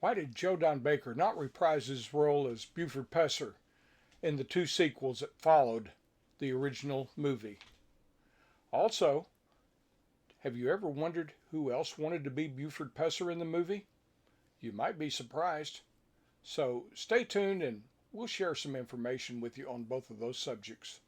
Why did Joe Don Baker not reprise his role as Buford Pusser in the two sequels that followed the original movie? Also, have you ever wondered who else wanted to be Buford Pusser in the movie? You might be surprised. So stay tuned and we'll share some information with you on both of those subjects.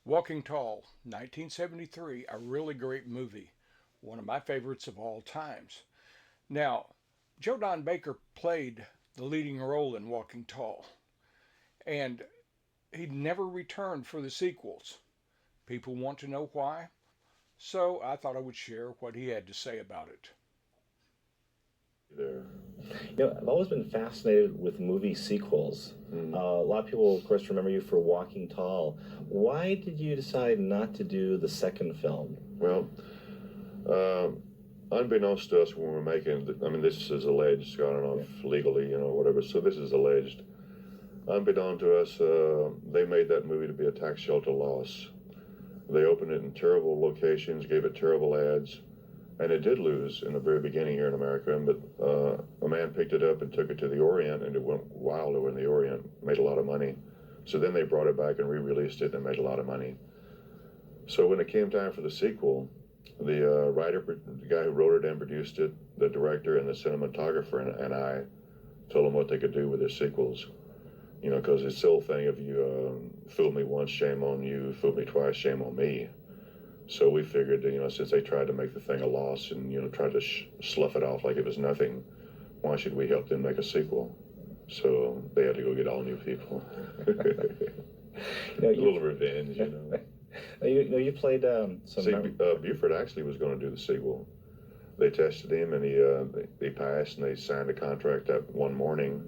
Walking Tall, 1973, a really great movie, one of my favorites of all times. Now, Joe Don Baker played the leading role in Walking Tall, and he never returned for the sequels. People want to know why, so I thought I would share what he had to say about it. There. I've always been fascinated with movie sequels. A lot of people, of course, remember you for Walking Tall. Why did you decide not to do the second film? Well, unbeknownst to us when we were making, this is alleged, I don't know if legally, whatever, so this is alleged. Unbeknown to us, they made that movie to be a tax shelter loss. They opened it in terrible locations, gave it terrible ads, and it did lose in the very beginning here in America, but a man picked it up and took it to the Orient, and it went wild over in the Orient, made a lot of money. So then they brought it back and re-released it and made a lot of money. So when it came time for the sequel, the the guy who wrote it and produced it, the director and the cinematographer and I told them what they could do with their sequels. Because it's the old thing of you fooled me once, shame on you, fooled me twice, shame on me. So we figured, since they tried to make the thing a loss and, tried to slough it off like it was nothing, why should we help them make a sequel? So they had to go get all new people. A little revenge, You played some... See, Buford actually was going to do the sequel. They tested him and he passed, and they signed a contract that one morning.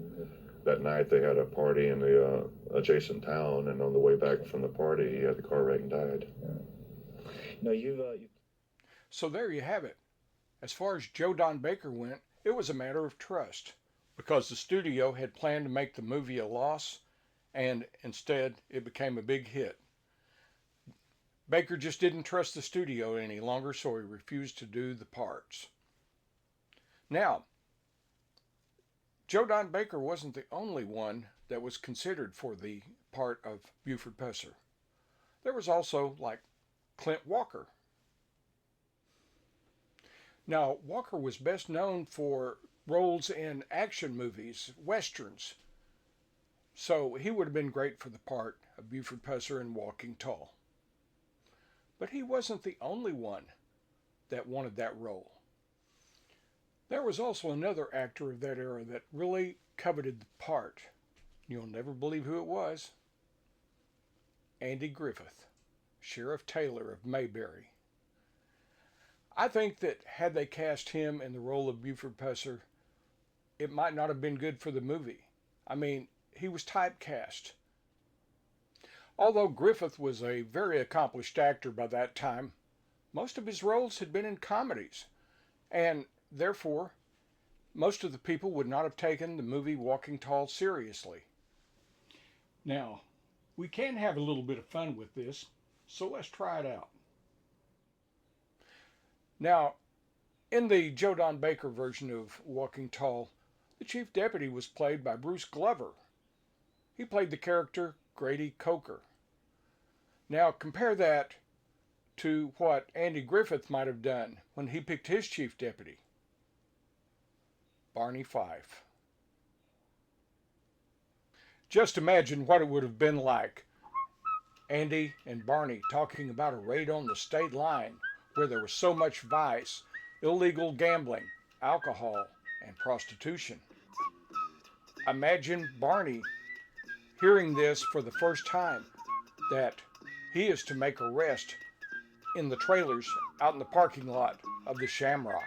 That night they had a party in the adjacent town, and on the way back from the party, he had the car wreck and died. Yeah. So there you have it. As far as Joe Don Baker went, it was a matter of trust, because the studio had planned to make the movie a loss, and instead it became a big hit. Baker just didn't trust the studio any longer, so he refused to do the parts. Now, Joe Don Baker wasn't the only one that was considered for the part of Buford Pusser. There was also, like, Clint Walker. Now, Walker was best known for roles in action movies, westerns, so he would have been great for the part of Buford Pusser in Walking Tall. But he wasn't the only one that wanted that role. There was also another actor of that era that really coveted the part. You'll never believe who it was. Andy Griffith, Sheriff Taylor of Mayberry. I think that had they cast him in the role of Buford Pusser, it might not have been good for the movie. He was typecast. Although Griffith was a very accomplished actor by that time, most of his roles had been in comedies, and therefore, most of the people would not have taken the movie Walking Tall seriously. Now, we can have a little bit of fun with this, so let's try it out. Now, in the Joe Don Baker version of Walking Tall, the chief deputy was played by Bruce Glover. He played the character Grady Coker. Now, compare that to what Andy Griffith might have done when he picked his chief deputy, Barney Fife. Just imagine what it would have been like. Andy and Barney talking about a raid on the state line where there was so much vice, illegal gambling, alcohol, and prostitution. Imagine Barney hearing this for the first time, that he is to make a rest in the trailers out in the parking lot of the Shamrock.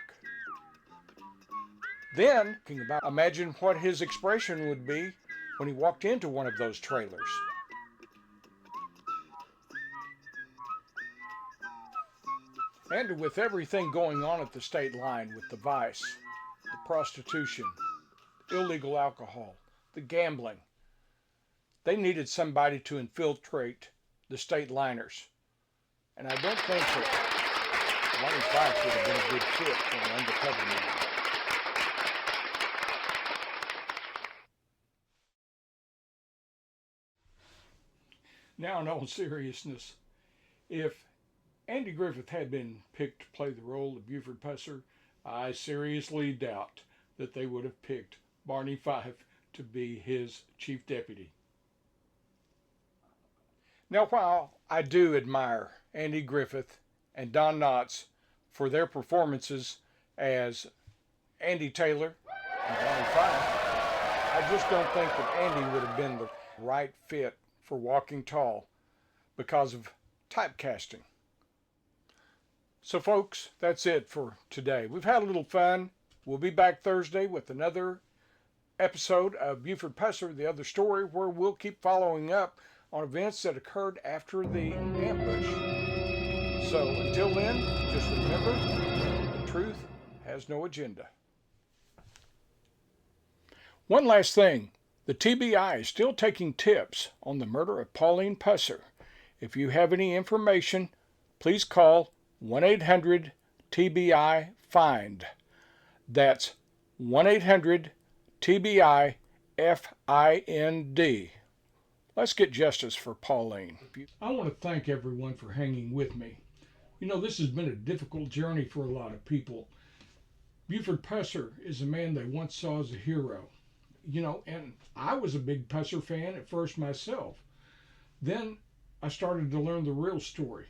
Then, imagine what his expression would be when he walked into one of those trailers. And with everything going on at the state line, with the vice, the prostitution, illegal alcohol, the gambling, they needed somebody to infiltrate the state liners. And I don't think that Barney Fife would have been a good fit for an undercover man. Now, in all seriousness, if Andy Griffith had been picked to play the role of Buford Pusser, I seriously doubt that they would have picked Barney Fife to be his chief deputy. Now, while I do admire Andy Griffith and Don Knotts for their performances as Andy Taylor and Barney Fife, I just don't think that Andy would have been the right fit for Walking Tall because of typecasting. So folks, that's it for today. We've had a little fun. We'll be back Thursday with another episode of Buford Pusser, The Other Story, where we'll keep following up on events that occurred after the ambush. So until then, just remember, the truth has no agenda. One last thing. The TBI is still taking tips on the murder of Pauline Pusser. If you have any information, please call 1-800-TBI-FIND. That's 1-800-TBI-FIND. Let's get justice for Pauline. I want to thank everyone for hanging with me. You know, this has been a difficult journey for a lot of people. Buford Pusser is a man they once saw as a hero. You know, and I was a big Pusser fan at first myself. Then I started to learn the real story.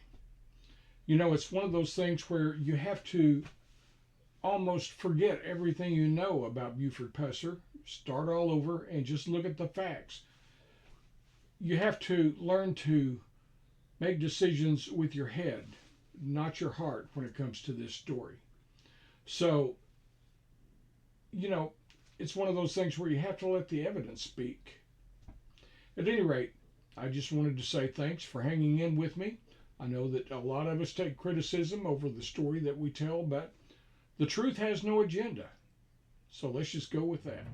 You know, it's one of those things where you have to almost forget everything you know about Buford Pusser, start all over, and just look at the facts. You have to learn to make decisions with your head, not your heart, when it comes to this story. So, you know, it's one of those things where you have to let the evidence speak. At any rate, I just wanted to say thanks for hanging in with me. I know that a lot of us take criticism over the story that we tell, but the truth has no agenda. So let's just go with that.